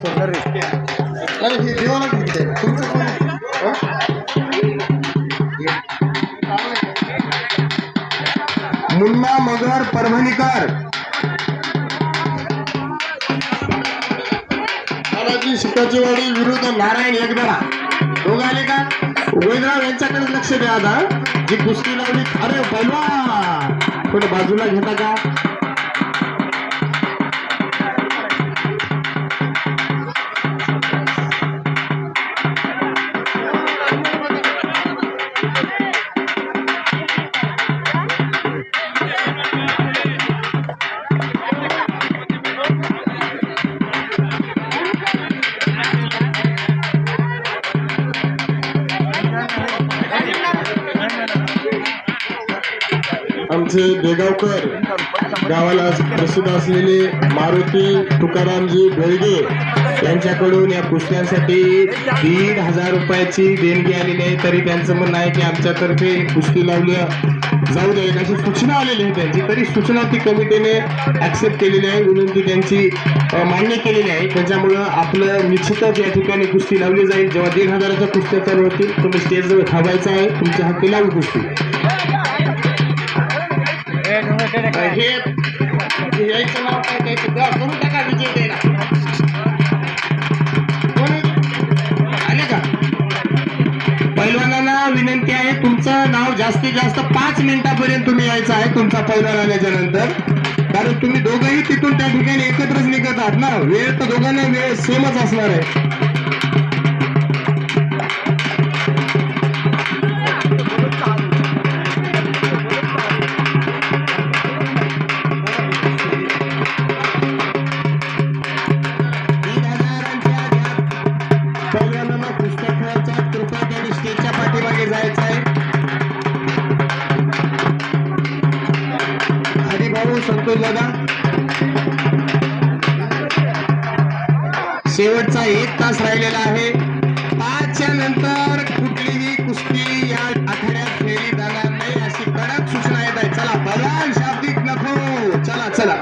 मुन्ना मगर परभणीकर, तानाजी शिकाचीवाडी विरुद्ध नारायण एकदरा. दोघाले का वैद्यराव यांच्याकडे लक्ष द्या. आता जी कुस्ती लावली, अरे पहिलवान थोडं बाजूला घेता का? आमचे देगावकर गावाला प्रसिद्ध असलेले मारुती तुकारामजी बेळगे यांच्याकडून या कुस्त्यांसाठी 1,500 रुपयाची देणगी आलेली आहे. तरी त्यांचं म्हणणं आहे की आमच्यातर्फे कुस्ती लावली जाऊ दे अशी सूचना आलेली आहे त्यांची. तरी सूचना ती कमिटीने ऍक्सेप्ट केलेली आहे, विनंती त्यांची मान्य केलेली आहे. त्याच्यामुळं आपलं निश्चितच या ठिकाणी कुस्ती लावली जाईल. जेव्हा 1,500च्या कुस्त्या चालू होतील तुम्ही स्टेजवर थांबायचं आहे. तुमच्या हाती लावू कुस्ती. हे यायचं नाव काय द्यायचं करून टाका. विजय द्यायला आले का? पैलवानांना विनंती आहे, तुमचं नाव जास्तीत जास्त 5 मिनिटापर्यंत तुम्ही यायचं आहे तुमचा पैलवान आल्याच्या नंतर. कारण तुम्ही दोघंही तिथून त्या ठिकाणी एकत्रच निघत आहात ना. वेळ तर दोघांना वेळ सेमच असणार आहे. स्टेजच्या पाठीमागे जायचं आहे. हरिभाऊ संतोष दादा, शेवटचा 1 तास राहिलेला आहे. 5च्या नंतर कुठलीही कुस्ती या आखाड्यात खेळली जाणार नाही अशी कडक सूचना येत आहे. चला बलान शाब्दिक नको. चला चला.